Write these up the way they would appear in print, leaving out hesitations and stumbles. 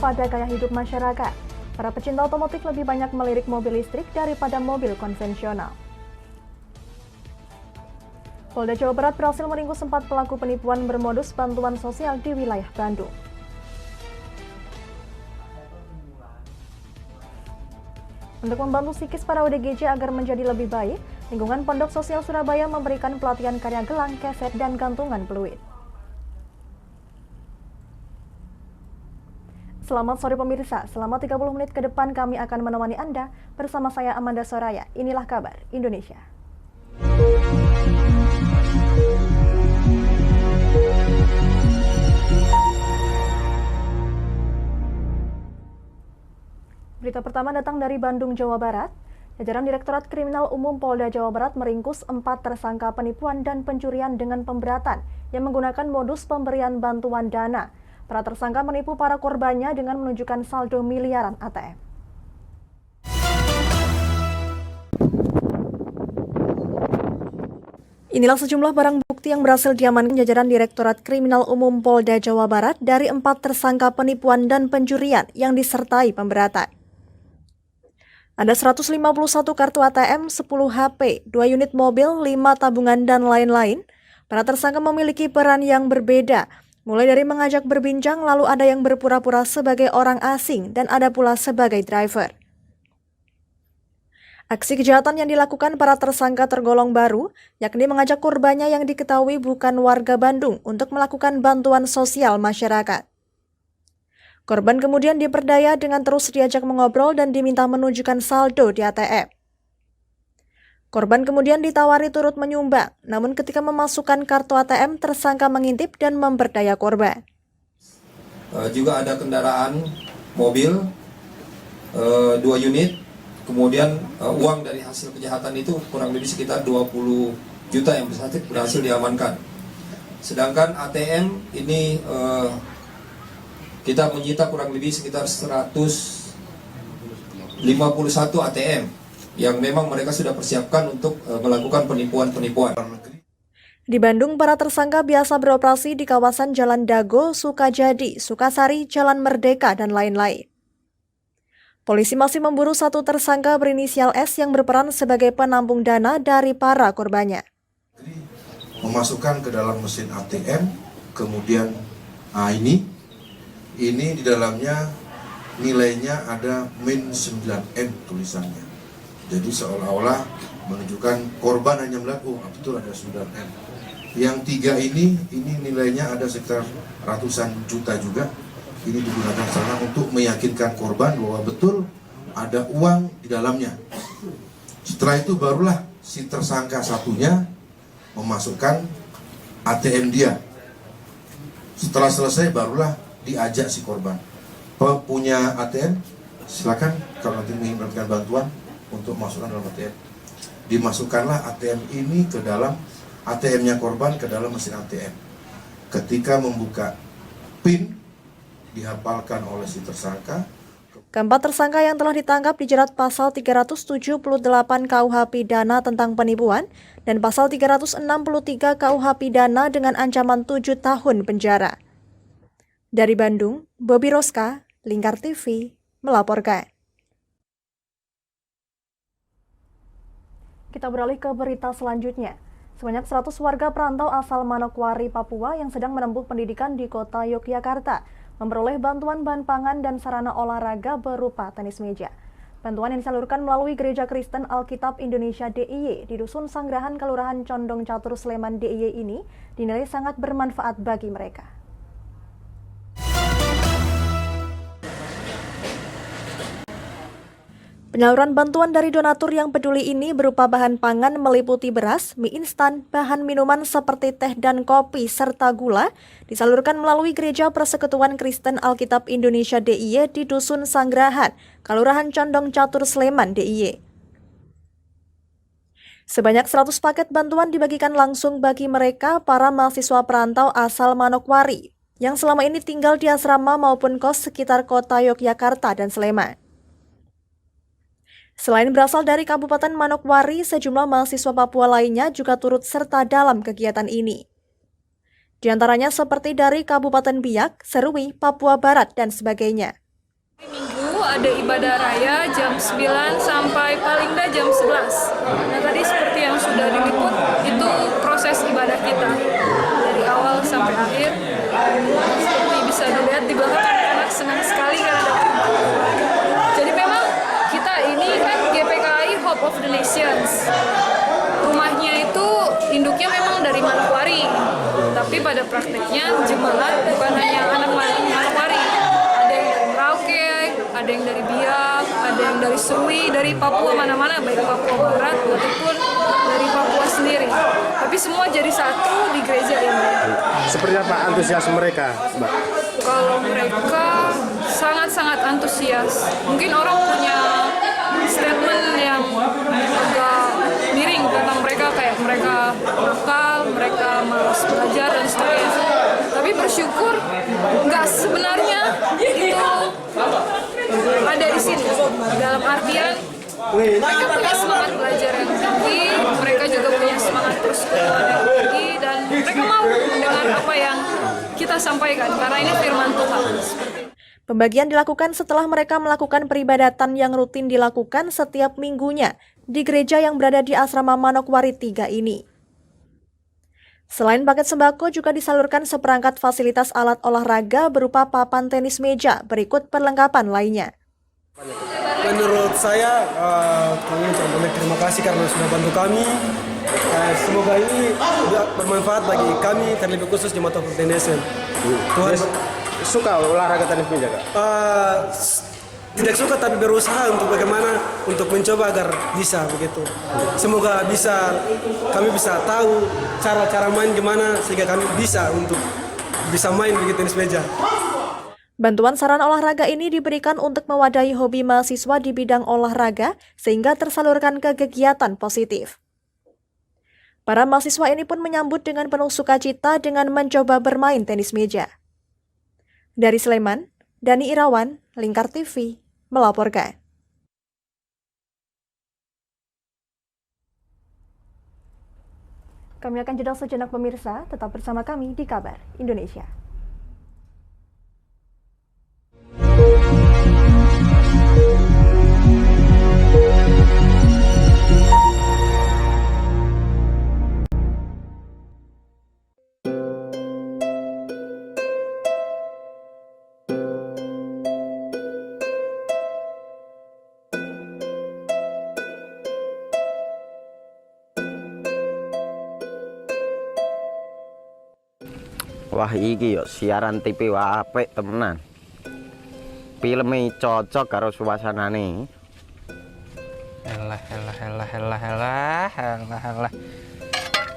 pada gaya hidup masyarakat. Para pecinta otomotif lebih banyak melirik mobil listrik daripada mobil konvensional. Polda Jawa Barat berhasil meringkus 4 pelaku penipuan bermodus bantuan sosial di wilayah Bandung. Untuk membantu psikis para ODGJ agar menjadi lebih baik, lingkungan Pondok Sosial Surabaya memberikan pelatihan karya gelang, keset, dan gantungan peluit. Selamat sore pemirsa, selama 30 menit ke depan kami akan menemani Anda bersama saya Amanda Soraya. Inilah kabar Indonesia. Berita pertama datang dari Bandung, Jawa Barat. Jajaran Direktorat Kriminal Umum Polda Jawa Barat meringkus 4 tersangka penipuan dan pencurian dengan pemberatan yang menggunakan modus pemberian bantuan dana. Para tersangka menipu para korbannya dengan menunjukkan saldo miliaran ATM. Inilah sejumlah barang bukti yang berhasil diamankan jajaran Direktorat Kriminal Umum Polda Jawa Barat dari 4 tersangka penipuan dan pencurian yang disertai pemberatan. Ada 151 kartu ATM, 10 HP, 2 unit mobil, 5 tabungan, dan lain-lain. Para tersangka memiliki peran yang berbeda, mulai dari mengajak berbincang, lalu ada yang berpura-pura sebagai orang asing, dan ada pula sebagai driver. Aksi kejahatan yang dilakukan para tersangka tergolong baru, yakni mengajak korbannya yang diketahui bukan warga Bandung untuk melakukan bantuan sosial masyarakat. Korban kemudian diperdaya dengan terus diajak mengobrol dan diminta menunjukkan saldo di ATM. Korban kemudian ditawari turut menyumbang, namun ketika memasukkan kartu ATM, tersangka mengintip dan memperdaya korban. Juga ada kendaraan mobil 2 unit, kemudian uang dari hasil kejahatan itu kurang lebih sekitar 20 juta yang berhasil diamankan. Sedangkan ATM ini kita menyita kurang lebih sekitar 151 ATM yang memang mereka sudah persiapkan untuk melakukan penipuan-penipuan. Di Bandung, para tersangka biasa beroperasi di kawasan Jalan Dago, Sukajadi, Sukasari, Jalan Merdeka, dan lain-lain. Polisi masih memburu 1 tersangka berinisial S yang berperan sebagai penampung dana dari para korbannya. Memasukkan ke dalam mesin ATM, kemudian ini di dalamnya nilainya ada min 9M tulisannya. Jadi seolah-olah menunjukkan korban hanya melihat, betul ada 9M. Yang 3 ini nilainya ada sekitar ratusan juta juga. Ini digunakan sana untuk meyakinkan korban bahwa betul ada uang di dalamnya. Setelah itu barulah si tersangka satunya memasukkan ATM dia. Setelah selesai barulah diajak si korban, punya ATM, silakan kalau nanti menginginkan bantuan untuk masukkan dalam ATM. Dimasukkanlah ATM ini ke dalam ATM-nya korban ke dalam mesin ATM. Ketika membuka PIN dihafalkan oleh si tersangka. Keempat tersangka yang telah ditangkap dijerat pasal 378 KUH Pidana tentang penipuan dan pasal 363 KUH Pidana dengan ancaman 7 tahun penjara. Dari Bandung, Bobi Roska, Lingkar TV, melaporkan. Kita beralih ke berita selanjutnya. Sebanyak 100 warga perantau asal Manokwari, Papua yang sedang menempuh pendidikan di kota Yogyakarta memperoleh bantuan bahan pangan dan sarana olahraga berupa tenis meja. Bantuan yang disalurkan melalui Gereja Kristen Alkitab Indonesia DIY di Dusun Sanggrahan, Kelurahan Condong Catur, Sleman DIY ini dinilai sangat bermanfaat bagi mereka. Penyaluran bantuan dari donatur yang peduli ini berupa bahan pangan meliputi beras, mie instan, bahan minuman seperti teh dan kopi, serta gula, disalurkan melalui Gereja Persekutuan Kristen Alkitab Indonesia DIY di Dusun Sanggrahan, Kelurahan Condong Catur, Sleman DIY. Sebanyak 100 paket bantuan dibagikan langsung bagi mereka para mahasiswa perantau asal Manokwari, yang selama ini tinggal di asrama maupun kos sekitar kota Yogyakarta dan Sleman. Selain berasal dari Kabupaten Manokwari, sejumlah mahasiswa Papua lainnya juga turut serta dalam kegiatan ini. Di antaranya seperti dari Kabupaten Biak, Serui, Papua Barat, dan sebagainya. ada ibadah raya jam 9 sampai paling dah jam 11. Nah tadi seperti yang sudah diliput, itu proses ibadah kita dari awal sampai akhir. Seperti bisa dilihat di belakang, anak senang sekali karena dapat. Jadi memang kita ini kan GPKI Hope of the Nations. Rumahnya itu induknya memang dari Manokwari, tapi pada prakteknya jemaat bukan hanya anak Manokwari. Ada yang dari Merauke, ada yang dari Biak, ada yang dari Serui, dari Papua mana-mana, baik Papua Barat ataupun dari Papua sendiri. Tapi semua jadi satu di gereja ini. Seperti apa antusias mereka, Mbak? Kalau mereka sangat-sangat antusias. Mungkin orang punya statement yang agak miring tentang mereka, kayak mereka nakal, mereka malas belajar dan sebagainya. Tapi bersyukur nggak sebenarnya itu ada di sini. Dalam artian mereka punya semangat belajar yang tinggi, mereka juga punya semangat persekutuan yang tinggi, dan mereka mau mendengar apa yang kita sampaikan karena ini firman Tuhan. Pembagian dilakukan setelah mereka melakukan peribadatan yang rutin dilakukan setiap minggunya di gereja yang berada di asrama Manokwari 3 ini. Selain paket sembako, juga disalurkan seperangkat fasilitas alat olahraga berupa papan tenis meja. Berikut perlengkapan lainnya. Menurut saya, kami ucapkan banyak terima kasih karena sudah bantu kami. Semoga ini bermanfaat bagi kami, terlebih khusus Jemaat Hope of the Nation. Tuhan Suka olahraga tenis meja, Kak? Tidak suka tapi berusaha untuk bagaimana untuk mencoba agar bisa begitu. Semoga kami bisa tahu cara-cara main gimana sehingga kami bisa untuk bisa main begitu tenis meja. Bantuan saran olahraga ini diberikan untuk mewadahi hobi mahasiswa di bidang olahraga sehingga tersalurkan ke kegiatan positif. Para mahasiswa ini pun menyambut dengan penuh sukacita dengan mencoba bermain tenis meja. Dari Sleman, Dani Irawan, Lingkar TV, melaporkan. Kami akan jeda sejenak pemirsa, tetap bersama kami di Kabar Indonesia. Wah iki yo siaran TV apik temenan. Filme cocok karo suasanane. Elah.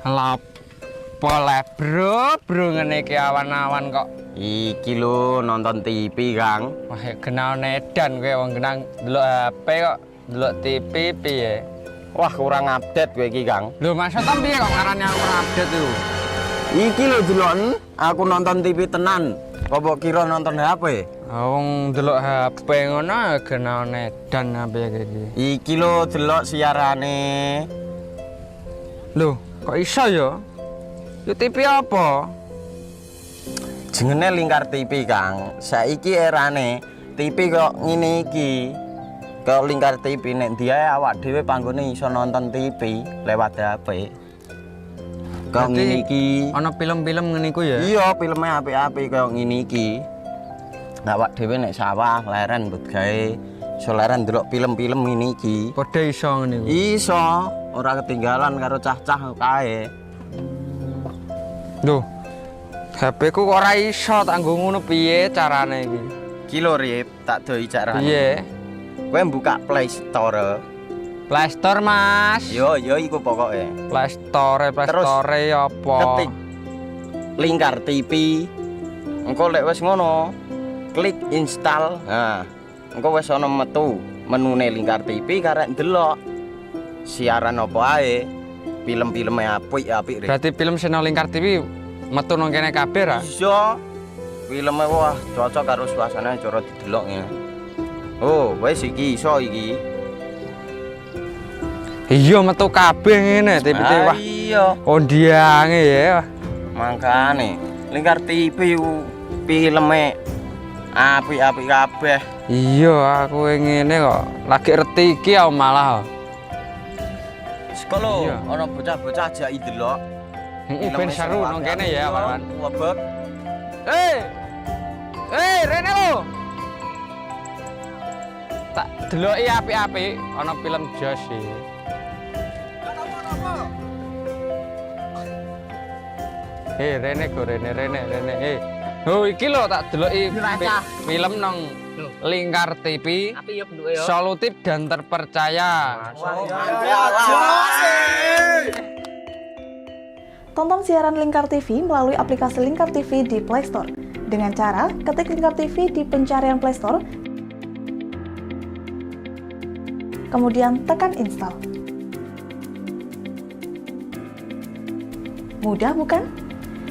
Lah bro ngene iki awan-awan kok. Iki lho nonton TV, Kang. Wah kenal nedan kowe wong kenang delok HP kok delok TV piye? Wah kurang update kowe iki, Kang. Lho maksudnya piye kok ngarani aku update itu? Iki lho delok aku nonton TV tenan. Apa kira nonton HP? Wong delok HP ngono kenal nedan apa iki. Iki lho delok siarane. Lho, kok iso ya? Yo TV apa? Jenenge Lingkar TV, Kang. Saiki erane TV kok ngene iki. Kok Lingkar TV nek dia awak dhewe panggone iso nonton TV lewat HP. Kok ngene iki. Ana film-film ngene iku ya? Iya, filme apik-apik kaya ngene iki. Awak dhewe nek sawah leren mbut gawe iso leren ndelok film-film ngene iki. Padha iso ngene iku. Iso, ora ketinggalan karo cah-cah kae. Duh. HP ku kok ora iso tak nggo ngono piye carane iki? Ki lho Rip, tak doi carane. Piye? Kowe buka Play Store. Play Store, Mas. Yo iku pokoke. Play Store apa? Ketik Lingkar TV. Engko lek wis ngono, klik install. Nah, engko wis ana metu menune Lingkar TV karek ndelok siaran apa ae. Film-filme apik-apik. Berarti film sing nang Lingkar TV metu nang kene kabeh ra? Iso. Filme wah cocok karo suasana cara didelok ya. Oh, wis iki iso iki. Iya metu kabeh ngene TV wah. Iya. Kondiange ya. Mangkane Lingkar TV filme Apik-apik kabeh. Iya, aku ngene kok. Lagi reti iki aku malah. Sekolo, Iya. ana bocah-bocah ajak delok. Heeh, ben seru nang kene ya, kawan. Webek. Rene lo. Tak deloki apik-apik ana film Josh iki. Rene go Rene. Oh iki lho tak deloki film nang Lingkar TV. Solutif dan terpercaya. Tonton siaran Lingkar TV melalui aplikasi Lingkar TV di Play Store. Dengan cara ketik Lingkar TV di pencarian Play Store, kemudian tekan install. Mudah bukan?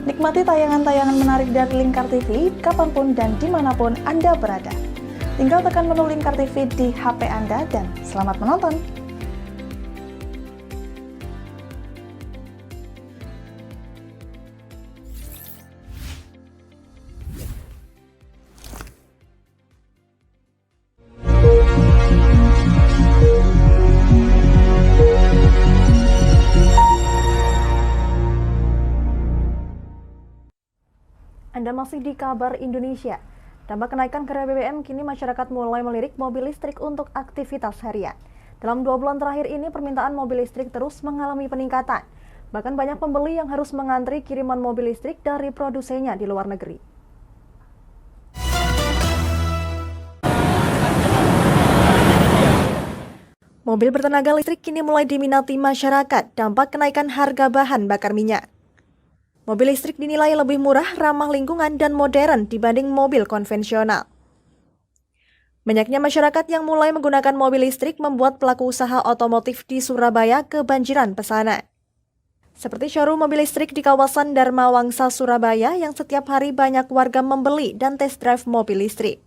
Nikmati tayangan-tayangan menarik dari Lingkar TV kapanpun dan dimanapun Anda berada. Tinggal tekan menu Lingkar TV di HP Anda dan selamat menonton! Anda masih di Kabar Indonesia. Dampak kenaikan harga BBM, kini masyarakat mulai melirik mobil listrik untuk aktivitas harian. Dalam 2 bulan terakhir ini, permintaan mobil listrik terus mengalami peningkatan. Bahkan banyak pembeli yang harus mengantri kiriman mobil listrik dari produsennya di luar negeri. Mobil bertenaga listrik kini mulai diminati masyarakat dampak kenaikan harga bahan bakar minyak. Mobil listrik dinilai lebih murah, ramah lingkungan, dan modern dibanding mobil konvensional. Banyaknya masyarakat yang mulai menggunakan mobil listrik membuat pelaku usaha otomotif di Surabaya kebanjiran pesanan. Seperti showroom mobil listrik di kawasan Dharma Wangsa, Surabaya yang setiap hari banyak warga membeli dan test drive mobil listrik.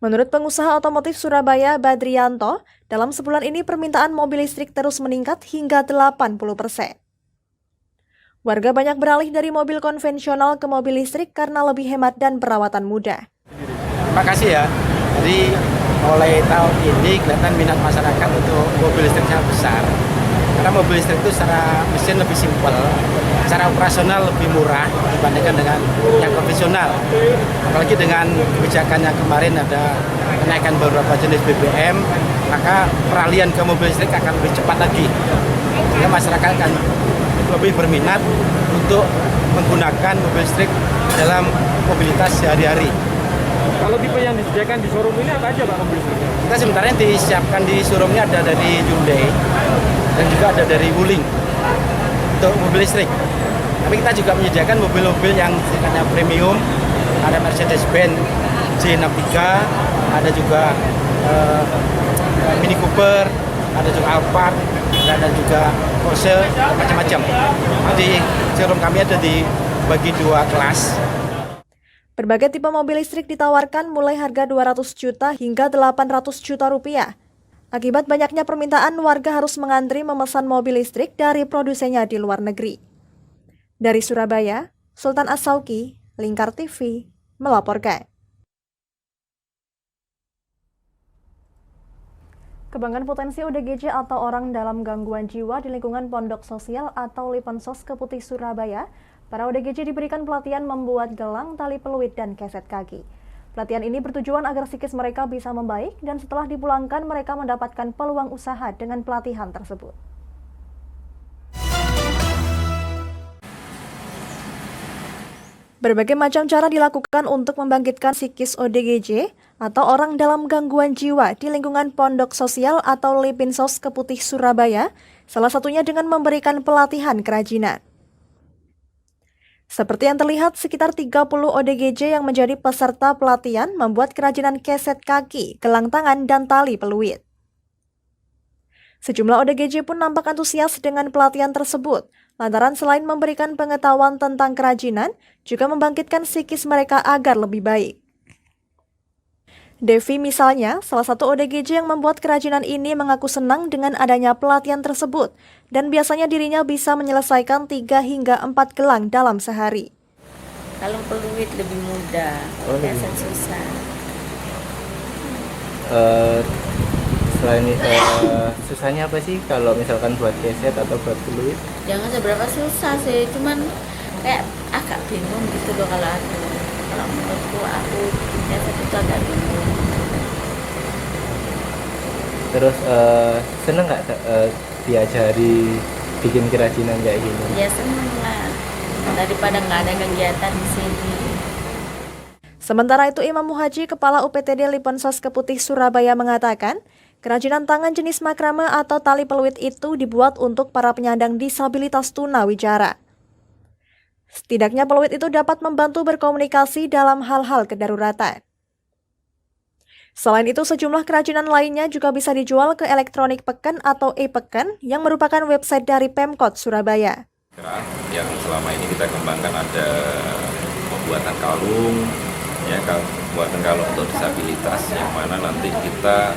Menurut pengusaha otomotif Surabaya, Badrianto, dalam sebulan ini permintaan mobil listrik terus meningkat hingga 80%. Warga banyak beralih dari mobil konvensional ke mobil listrik karena lebih hemat dan perawatan mudah. Terima kasih ya. Jadi mulai tahun ini kelihatan minat masyarakat untuk mobil listrik sangat besar. Karena mobil listrik itu secara mesin lebih simpel, secara operasional lebih murah dibandingkan dengan yang konvensional. Apalagi dengan kebijakan yang kemarin ada kenaikan beberapa jenis BBM, maka peralihan ke mobil listrik akan lebih cepat lagi. Sehingga masyarakat akan lebih berminat untuk menggunakan mobil listrik dalam mobilitas sehari-hari. Kalau tipe yang disediakan di showroom ini apa aja Pak mobil listriknya? Kita sebenarnya disiapkan di showroomnya ada dari Hyundai dan juga ada dari Wuling untuk mobil listrik. Tapi kita juga menyediakan mobil-mobil yang sifatnya premium, ada Mercedes-Benz J63, ada juga Mini Cooper, ada juga Alphard, ada juga Porsche, macam-macam. Di showroom kami ada dibagi 2 kelas. Berbagai tipe mobil listrik ditawarkan mulai harga 200 juta hingga 800 juta rupiah. Akibat banyaknya permintaan, warga harus mengantri memesan mobil listrik dari produsennya di luar negeri. Dari Surabaya, Sultan As-Sauki, Lingkar TV, melaporkan. Kebanggaan potensi ODGJ atau orang dalam gangguan jiwa di lingkungan pondok sosial atau Liponsos Keputih Surabaya, para ODGJ diberikan pelatihan membuat gelang, tali peluit, dan keset kaki. Pelatihan ini bertujuan agar psikis mereka bisa membaik dan setelah dipulangkan mereka mendapatkan peluang usaha dengan pelatihan tersebut. Berbagai macam cara dilakukan untuk membangkitkan psikis ODGJ atau orang dalam gangguan jiwa di lingkungan pondok sosial atau Lipinsos Keputih Surabaya, salah satunya dengan memberikan pelatihan kerajinan. Seperti yang terlihat, sekitar 30 ODGJ yang menjadi peserta pelatihan membuat kerajinan keset kaki, gelang tangan, dan tali peluit. Sejumlah ODGJ pun nampak antusias dengan pelatihan tersebut, lantaran selain memberikan pengetahuan tentang kerajinan, juga membangkitkan psikis mereka agar lebih baik. Devi misalnya, salah satu ODGJ yang membuat kerajinan ini mengaku senang dengan adanya pelatihan tersebut, dan biasanya dirinya bisa menyelesaikan 3 hingga 4 gelang dalam sehari. Kalau peluit lebih mudah, kalau keset susah. Selain susahnya apa sih kalau misalkan buat keset atau buat peluit? Jangan seberapa susah sih, cuman kayak agak bingung gitu loh kalau aku. Kalau menurutku aku bikin keset itu agak bingung. Terus seneng nggak diajari bikin kerajinan kayak gini? Ya seneng lah, daripada nggak ada kegiatan di sini. Sementara itu, Imam Muhaji, Kepala UPTD Liponsos Keputih Surabaya mengatakan, kerajinan tangan jenis makrame atau tali peluit itu dibuat untuk para penyandang disabilitas tunawicara. Setidaknya peluit itu dapat membantu berkomunikasi dalam hal-hal kedaruratan. Selain itu, sejumlah kerajinan lainnya juga bisa dijual ke Elektronik Peken atau e-Peken yang merupakan website dari Pemkot Surabaya. Yang selama ini kita kembangkan ada pembuatan kalung, ya, pembuatan kalung untuk disabilitas yang mana nanti kita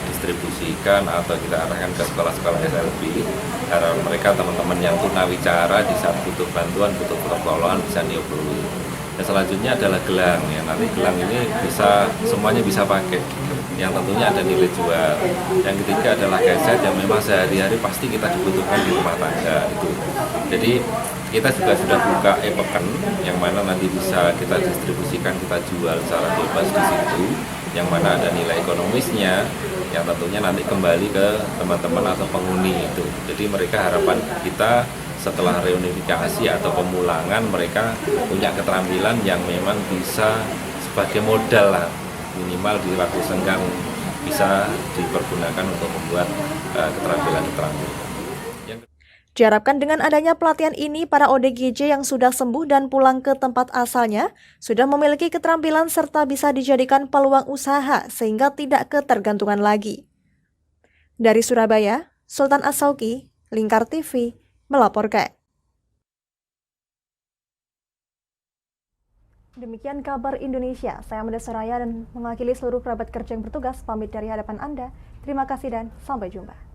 distribusikan atau kita arahkan ke sekolah-sekolah SLB. Karena mereka teman-teman yang tunawicara di saat butuh bantuan, butuh pertolongan bisa niup-niup. Dan selanjutnya adalah gelang, ya, nanti gelang ini bisa semuanya bisa pakai, yang tentunya ada nilai jual. Yang ketiga adalah keset yang memang sehari-hari pasti kita dibutuhkan di rumah tangga itu. Jadi kita juga sudah buka e-Peken yang mana nanti bisa kita distribusikan, kita jual secara bebas di situ, yang mana ada nilai ekonomisnya, yang tentunya nanti kembali ke teman-teman atau penghuni itu. Jadi mereka harapan kita setelah reunifikasi atau pemulangan mereka punya keterampilan yang memang bisa sebagai modal lah, minimal di waktu senggang bisa dipergunakan untuk membuat keterampilan-keterampilan. Diharapkan dengan adanya pelatihan ini, para ODGJ yang sudah sembuh dan pulang ke tempat asalnya sudah memiliki keterampilan serta bisa dijadikan peluang usaha sehingga tidak ketergantungan lagi. Dari Surabaya, Sultan As-Sauki, Lingkar TV, melaporkan. Demikian kabar Indonesia. Saya Mada Soraya dan mewakili seluruh kerabat kerja yang bertugas pamit dari hadapan Anda. Terima kasih dan sampai jumpa.